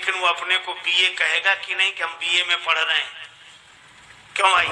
लेकिन वो अपने को बीए कहेगा कि नहीं कि हम बीए में पढ़ रहे हैं? क्यों भाई?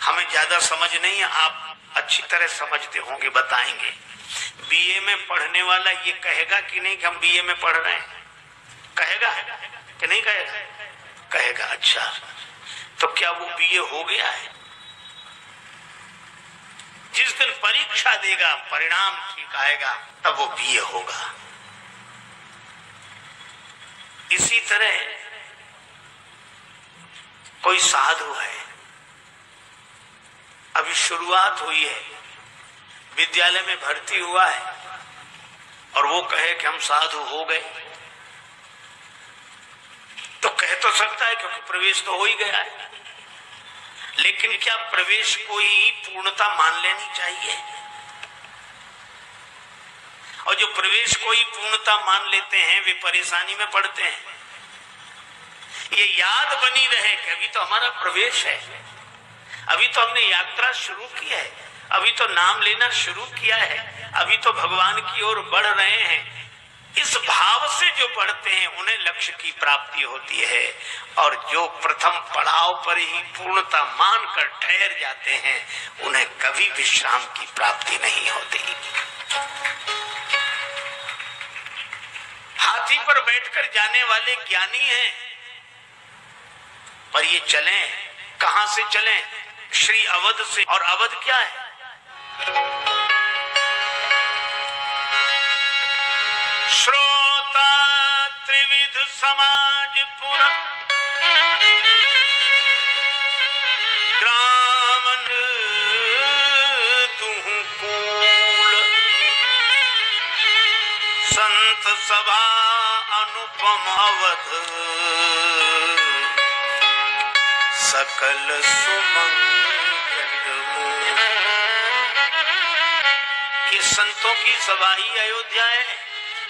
हमें ज्यादा समझ नहीं है, आप अच्छी तरह समझते होंगे, बताएंगे। बीए में पढ़ने वाला ये कहेगा कि नहीं कि हम बीए में पढ़ रहे हैं? कहेगा कि नहीं कहेगा? कहेगा। अच्छा, तो क्या वो बीए हो गया है? जिस दिन परीक्षा देगा, परिणाम ठीक आएगा, तब वो बीए होगा। इसी तरह कोई साधु है, अभी शुरुआत हुई है, विद्यालय में भर्ती हुआ है, और वो कहे कि हम साधु हो गए, तो कह तो सकता है क्योंकि प्रवेश तो हो ही गया है। लेकिन क्या प्रवेश को ही पूर्णता मान लेनी चाहिए? और जो प्रवेश को ही पूर्णता मान लेते हैं वे परेशानी में पड़ते हैं। ये याद बनी रहे कि अभी तो हमारा प्रवेश है, अभी तो हमने यात्रा शुरू की है, अभी तो नाम लेना शुरू किया है, अभी तो भगवान की ओर बढ़ रहे हैं। इस भाव से जो पढ़ते हैं उन्हें लक्ष्य की प्राप्ति होती है, और जो प्रथम पड़ाव पर ही पूर्णता मानकर ठहर जाते हैं उन्हें कभी विश्राम की प्राप्ति नहीं होती। हाथी पर बैठकर जाने वाले ज्ञानी हैं, पर ये चलें कहां से चलें? श्री अवध से। और अवध क्या है? श्रोता त्रिविध समाजपुर ग्रामन तुहु कूल, संत सभा अनुपम अवध, सकल सुमंगल मूल। ये संतों की सभा ही अयोध्या है,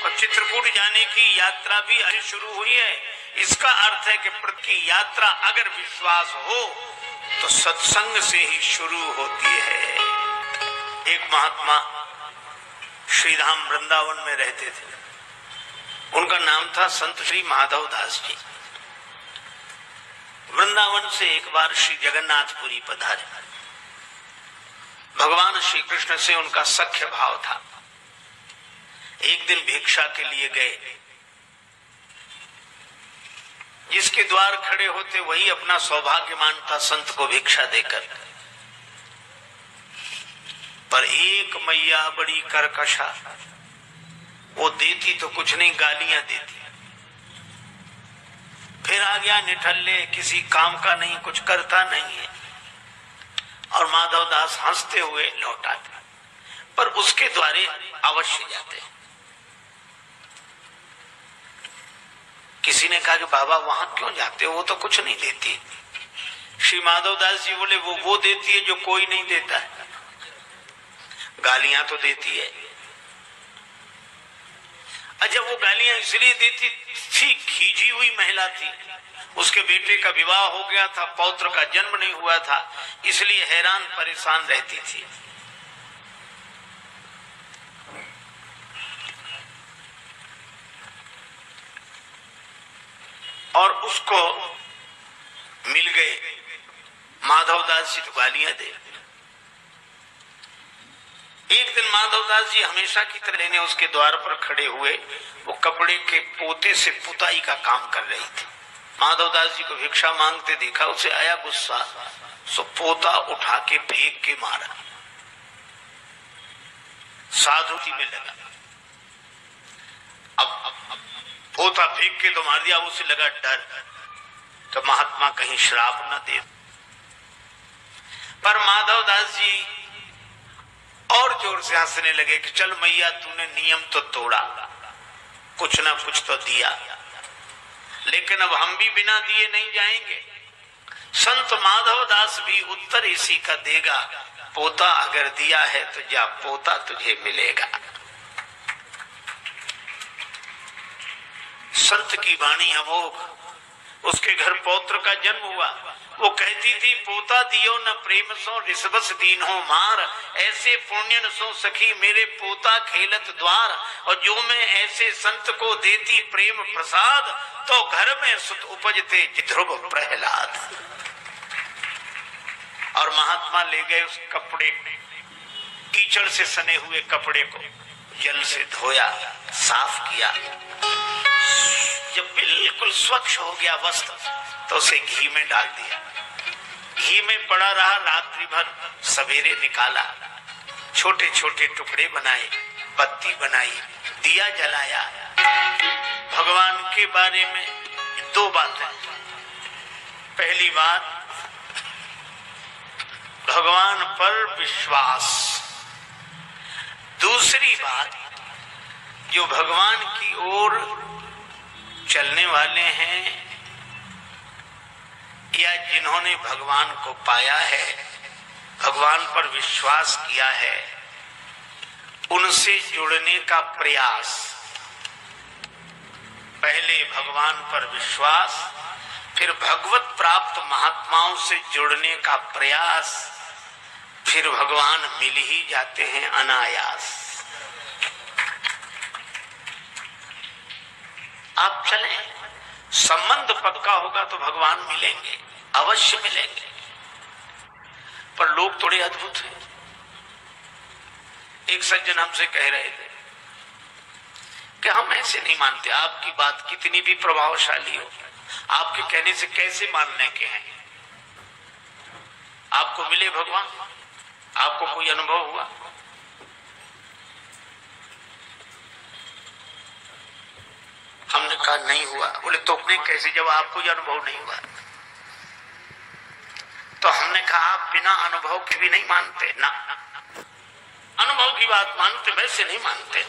और चित्रकूट जाने की यात्रा भी अभी शुरू हुई है। इसका अर्थ है कि प्रति यात्रा अगर विश्वास हो तो सत्संग से ही शुरू होती है। एक महात्मा श्रीधाम वृंदावन में रहते थे, उनका नाम था संत श्री माधव दास जी। वृंदावन से एक बार श्री जगन्नाथपुरी पधारे। भगवान श्री कृष्ण से उनका सख्य भाव था। एक दिन भिक्षा के लिए गए, जिसके द्वार खड़े होते वही अपना सौभाग्य मानता संत को भिक्षा देकर। पर एक मैया बड़ी कर्कशा, वो देती तो कुछ नहीं, गालियां देती। फिर आ गया निठल्ले, किसी काम का नहीं, कुछ करता नहीं है, और माधव दास हंसते हुए लौटाते, पर उसके द्वारे अवश्य जाते। किसी ने कहा कि बाबा वहां क्यों जाते हो, वो तो कुछ नहीं देती। श्री माधव दास जी बोले वो देती है जो कोई नहीं देता है, गालियां तो देती है। अच्छा, वो गालियां इसलिए देती थी, खींची हुई महिला थी, उसके बेटे का विवाह हो गया था, पौत्र का जन्म नहीं हुआ था, इसलिए हैरान परेशान रहती थी। और उसको मिल गए माधवदास जी, तो गालियां दे। एक दिन माधवदास जी हमेशा की तरह लेने उसके द्वार पर खड़े हुए, वो कपड़े के पोते से पुताई का काम कर रही थी। माधवदास जी को भिक्षा मांगते देखा, उसे आया गुस्सा, सो पोता उठा के फेंक के मारा, साधुती में लगा। अब पोता फेंक के तो मार दिया, उसे लगा डर तो महात्मा कहीं श्राप न दे। पर माधवदास जी और जोर से हंसने लगे कि चल मैया, तूने नियम तो तोड़ा, कुछ ना कुछ तो दिया, लेकिन अब हम भी बिना दिए नहीं जाएंगे। संत माधवदास भी उत्तर इसी का देगा, पोता अगर दिया है तो जा, पोता तुझे मिलेगा। संत की वाणी अमोघ, उसके घर पौत्र का जन्म हुआ। वो कहती थी, पोता दियो न प्रेम सो रिसबस दीन हो मार, ऐसे पुण्यन सो सखी मेरे पोता खेलत द्वार। और जो मैं ऐसे संत को देती प्रेम प्रसाद, तो घर में सुत उपजते ध्रुव प्रहलाद। और महात्मा ले गए उस कपड़े, कीचड़ से सने हुए कपड़े को जल से धोया, साफ किया। जब बिल्कुल स्वच्छ हो गया वस्त्र, तो उसे घी में डाल दिया। घी में पड़ा रहा रात्रि भर। सवेरे निकाला, छोटे छोटे टुकड़े बनाए, बत्ती बनाई, दिया जलाया। भगवान के बारे में दो बातें। पहली बात, भगवान पर विश्वास। दूसरी बात, जो भगवान की ओर चलने वाले हैं या जिन्होंने भगवान को पाया है, भगवान पर विश्वास किया है, उनसे जुड़ने का प्रयास। पहले भगवान पर विश्वास, फिर भगवत प्राप्त महात्माओं से जुड़ने का प्रयास, फिर भगवान मिल ही जाते हैं अनायास। आप चलें, संबंध पक्का होगा तो भगवान मिलेंगे, अवश्य मिलेंगे। पर लोग थोड़े अद्भुत हैं। एक सज्जन हमसे कह रहे थे कि हम ऐसे नहीं मानते, आपकी बात कितनी भी प्रभावशाली हो, आपके कहने से कैसे मानने के हैं। आपको मिले भगवान, आपको कोई अनुभव हुआ? हमने कहा नहीं हुआ। बोले तो अपने कैसे, जब आपको यह अनुभव नहीं हुआ? तो हमने कहा आप बिना अनुभव के भी नहीं मानते ना, अनुभव की बात मानते, वैसे नहीं मानते।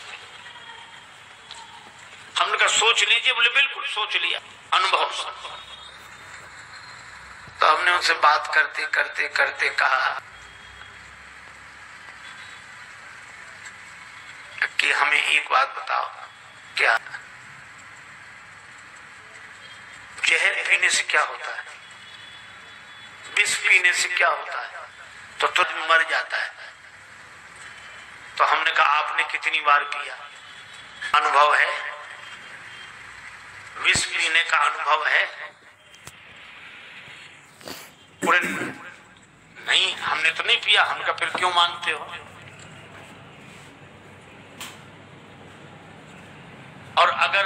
हमने कहा सोच लीजिए। बोले बिल्कुल सोच लिया, अनुभव से। तो हमने उनसे बात करते करते करते कहा कि हमें एक बात बताओ, क्या जहर पीने से क्या होता है, विष पीने से क्या होता है? तो तुझ में मर जाता है। तो हमने कहा आपने कितनी बार पिया, अनुभव है? विष पीने का अनुभव है? बोले नहीं, हमने तो नहीं पिया। हमने कहा फिर क्यों मानते हो? और अगर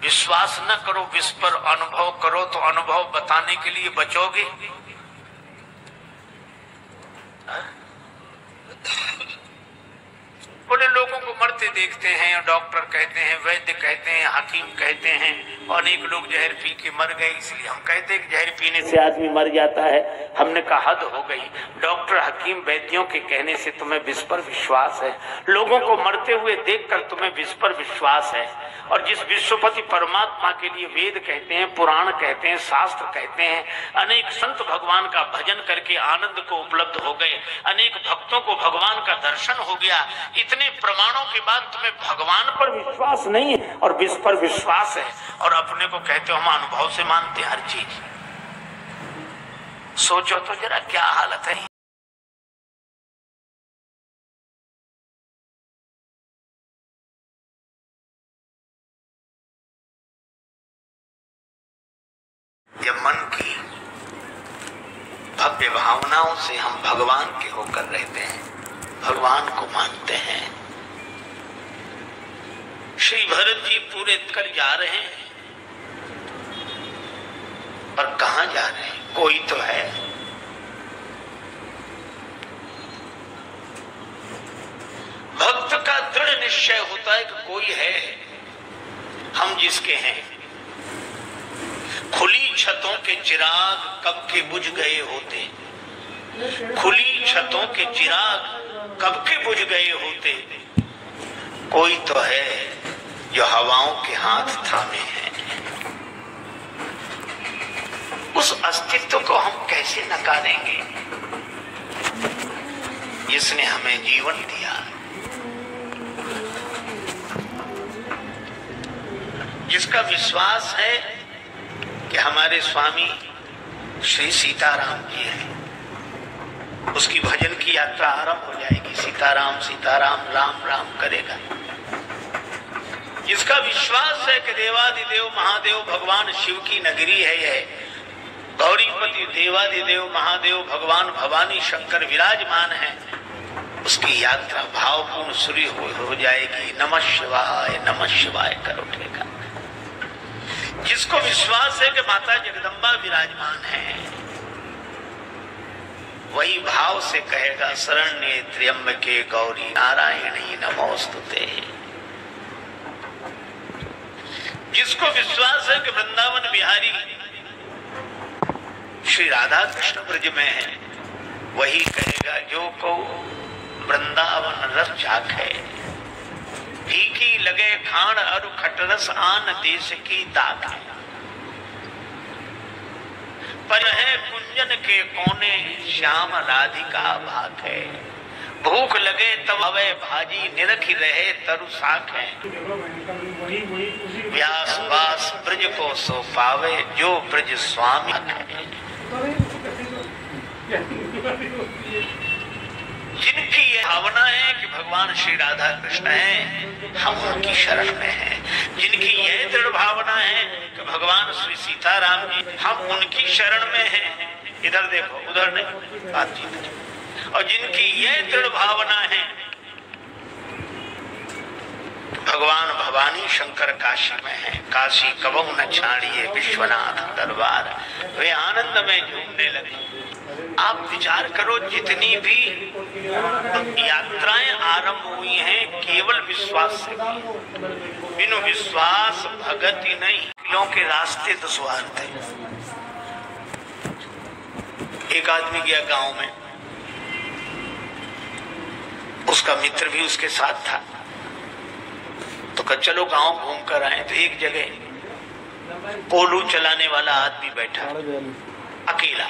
विश्वास न करो, विष पर अनुभव करो, तो अनुभव बताने के लिए बचोगे? बोले लोगों को मरते देखते हैं, डॉक्टर कहते हैं, वैद्य कहते हैं, हकीम कहते हैं, अनेक लोग जहर पी के मर गए, इसलिए हम कहते हैं कि जहर पीने से आदमी मर जाता है। हमने कहा हद हो गई। डॉक्टर हकीम वैद्यों के कहने से तुम्हें विष पर विश्वास है, लोगों को मरते हुए देखकर तुम्हें विष पर विश्वास है। और जिस विश्वपति परमात्मा के लिए वेद कहते हैं, पुराण कहते हैं, शास्त्र कहते हैं, अनेक संत भगवान का भजन करके आनंद को उपलब्ध हो गए, अनेक भक्तों को भगवान का दर्शन हो गया, इतने प्रमाणों के बाद तुम्हें भगवान पर विश्वास नहीं है और विष पर विश्वास है, और अपने को कहते हो हम अनुभव से मानते हर चीज। सोचो तो जरा क्या हालत है। जब मन की भव्य भावनाओं से हम भगवान के होकर रहते हैं, भगवान को मानते हैं। श्री भरत जी पूरे कर जा रहे हैं, पर कहां जा रहे हैं? कोई तो है। भक्त का दृढ़ निश्चय होता है कि कोई है, हम जिसके हैं। खुली छतों के चिराग कब के बुझ गए होते, खुली छतों के चिराग कब के बुझ गए होते। कोई तो है जो हवाओं के हाथ थामे है। उस अस्तित्व को हम कैसे नकारेंगे जिसने हमें जीवन दिया, जिसका विश्वास है कि हमारे स्वामी श्री सीताराम जी हैं, उसकी भजन की यात्रा आरंभ हो जाएगी। सीताराम सीताराम राम राम करेगा। जिसका विश्वास है कि देवादिदेव महादेव भगवान शिव की नगरी है यह, गौरीपति देवादिदेव महादेव भगवान भवानी शंकर विराजमान है, उसकी यात्रा भावपूर्ण शुरू हो जाएगी। नमः शिवाय कर उठेगा। जिसको विश्वास है कि माता जगदम्बा विराजमान है, वही भाव से कहेगा शरण्ये त्र्यंबके गौरी नारायणी नमोस्तुते। जिसको विश्वास है कि वृंदावन बिहारी श्री राधा कृष्ण ब्रज में है, वही कहेगा जो को वृंदावन रस चाखे, फीकी लगे खाण और खटरस आन देश की दाग। पर है कुंजन के कोने श्याम राधिका भाखे, भूख लगे तब हवे भाजी निरखी रहे तरु साखे। व्यास वास ब्रज को सो पावे जो ब्रज स्वामी है। जिनकी ये भावना है कि भगवान श्री राधा कृष्ण हैं, हम उनकी शरण में हैं। जिनकी यह दृढ़ भावना है कि भगवान श्री सीताराम जी, हम उनकी शरण में हैं। इधर देखो उधर नहीं, बातचीत। और जिनकी यह दृढ़ भावना है भगवान भवानी शंकर काशी में है, काशी कबहु न छाड़िए विश्वनाथ दरबार, वे आनंद में झूमने लगे। आप विचार करो, जितनी भी यात्राएं आरंभ हुई हैं केवल विश्वास से, बिनु विश्वास भगति नहीं। किलों के रास्ते दुश्वार थे। एक आदमी गया गांव में, उसका मित्र भी उसके साथ था, तो कहा चलो गांव घूम कर आए। तो एक जगह पोलू चलाने वाला आदमी बैठा अकेला,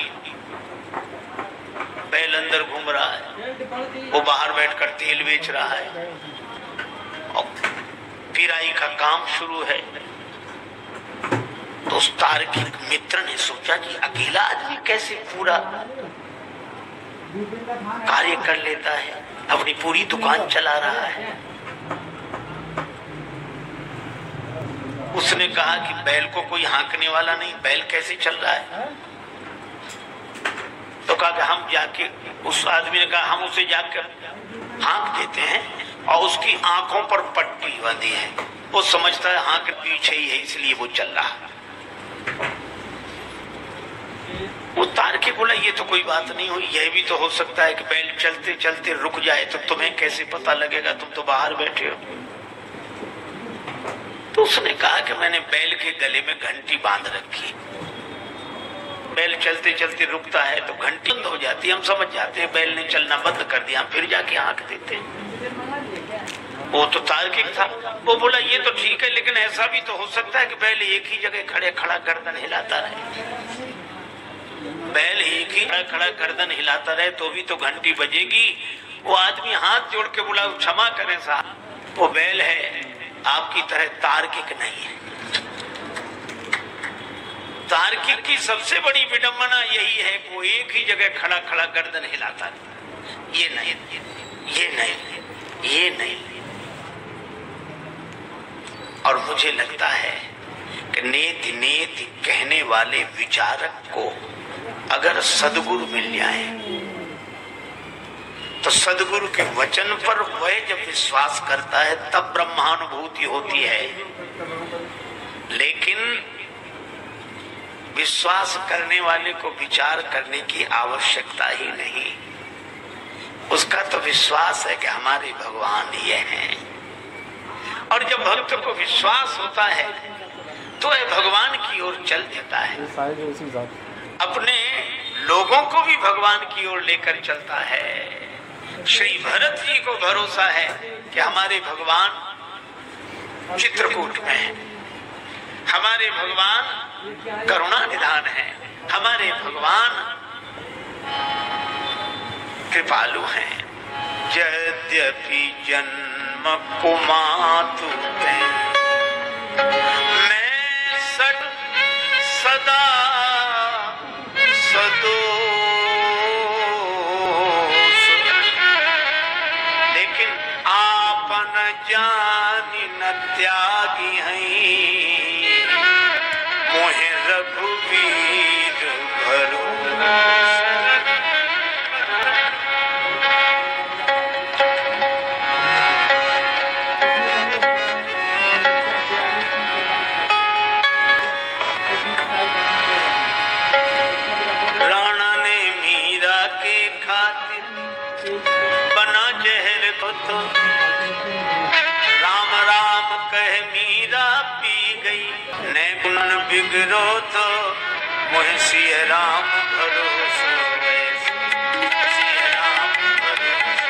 बैल अंदर घूम रहा है, वो बाहर बैठकर तेल बेच रहा है और पिराई का काम शुरू है। तो उस तार्किक मित्र ने सोचा कि अकेला आदमी कैसे पूरा कार्य कर लेता है, अपनी पूरी दुकान चला रहा है। उसने कहा कि बैल को कोई हाँकने वाला नहीं, बैल कैसे चल रहा है? तो कहा कि हम जाके, उस आदमी ने कहा हम उसे जाकर हाँक देते हैं और उसकी आंखों पर पट्टी बंधी है, वो समझता है हाँक पीछे ही है इसलिए वो चल रहा है। वो तार्किक बोला ये तो कोई बात नहीं हुई, यह भी तो हो सकता है कि बैल चलते चलते रुक जाए, तो तुम्हें कैसे पता लगेगा, तुम तो बाहर बैठे हो। तो उसने कहा कि मैंने बैल के गले में घंटी बांध रखी, बैल चलते चलते रुकता है तो घंटी बंद हो जाती है, हम समझ जाते हैं बैल ने चलना बंद कर दिया, फिर जाके हाँक देते हैं। वो तो तार्किक था, वो बोला ये तो ठीक है, लेकिन ऐसा भी तो हो सकता है कि बैल एक ही जगह खड़ा गर्दन हिलाता रहे, बैल एक ही खड़ा गर्दन हिलाता रहे तो भी तो घंटी बजेगी। वो आदमी हाथ जोड़ के बोला क्षमा करें साहब, वो बैल है, आपकी तरह तार्किक नहीं है। तार्किक की सबसे बड़ी विडंबना यही है कि वो एक ही जगह खड़ा गर्दन हिलाता है, ये नहीं, ये नहीं, ये नहीं। और मुझे लगता है कि नेति नेति कहने वाले विचारक को अगर सदगुरु मिल जाए तो सदगुरु के वचन पर वह जब विश्वास करता है तब ब्रह्मानुभूति होती है। लेकिन विश्वास करने वाले को विचार करने की आवश्यकता ही नहीं, उसका तो विश्वास है कि हमारे भगवान ये हैं। और जब भक्त को विश्वास होता है तो वह भगवान की ओर चल देता है, अपने लोगों को भी भगवान की ओर लेकर चलता है। श्री भरत जी को भरोसा है कि हमारे भगवान चित्रकूट में है, हमारे भगवान करुणा निधान है, हमारे भगवान कृपालु हैं। यद्यपि जन्म कुमातु मैं सदा लागी हैं मोहे रघुवीर भरोसा। राणा ने मीरा के खातिर बना जहर को तो राम राम कह मीरा पी गई। ने गुण बिगड़ो तो मोहे सिया राम भरोसा। सिया राम भरोसा।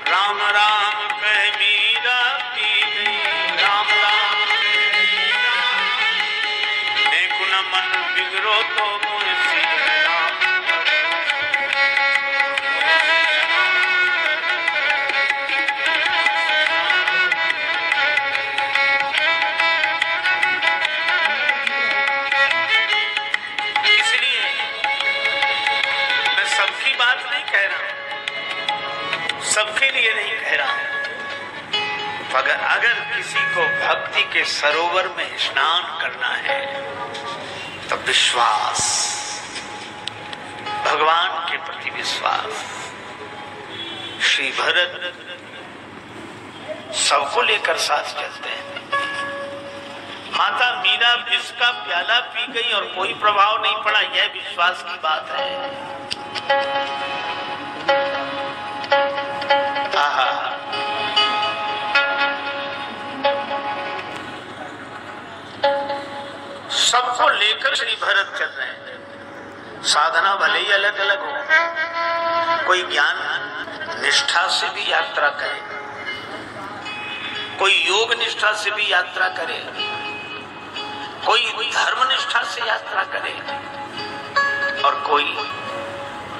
राम राम कह मीरा पी गई। राम राम ने गुण मन बिगड़ो तो मोहे सिया राम इसलिए मैं सबकी बात नहीं कह रहा हूं, सबके लिए नहीं कह रहा हूं। अगर किसी को भक्ति के सरोवर में स्नान करना है तो विश्वास, भगवान के प्रति विश्वास। श्री भरत सबको लेकर साथ चलते हैं। माता मीरा विष का प्याला पी गई और कोई प्रभाव नहीं पड़ा, यह विश्वास की बात है। आहा, सबको लेकर श्री भरत चल रहे हैं। साधना भले ही अलग अलग हो, कोई ज्ञान निष्ठा से भी यात्रा करे, कोई योग निष्ठा से भी यात्रा करे, कोई धर्म निष्ठा से यात्रा करे और कोई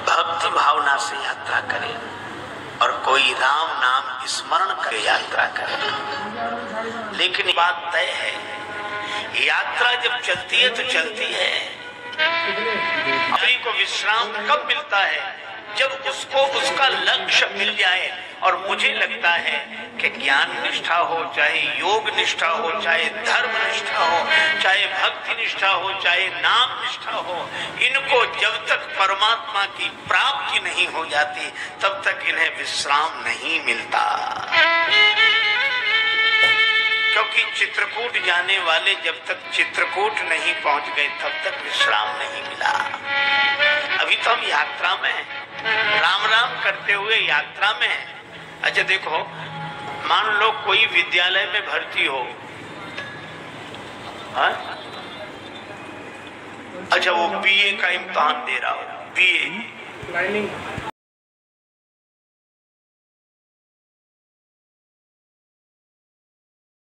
भक्ति भावना से यात्रा करे और कोई राम नाम स्मरण कर यात्रा करे। लेकिन बात तय है, यात्रा जब चलती है तो चलती है। यात्री को विश्राम कब मिलता है? जब उसको उसका लक्ष्य मिल जाए। और मुझे लगता है कि ज्ञान निष्ठा हो, चाहे योग निष्ठा हो, चाहे धर्म निष्ठा हो, चाहे भक्ति निष्ठा हो, चाहे नाम निष्ठा हो, इनको जब तक परमात्मा की प्राप्ति नहीं हो जाती तब तक इन्हें विश्राम नहीं मिलता। क्योंकि चित्रकूट जाने वाले जब तक चित्रकूट नहीं पहुंच गए तब तक विश्राम नहीं मिला। अभी तो हम यात्रा में हैं, राम राम करते हुए यात्रा में हैं। अच्छा देखो, मान लो कोई विद्यालय में भर्ती हो, हाँ? अच्छा वो बीए का इम्तिहान दे रहा हो, बीए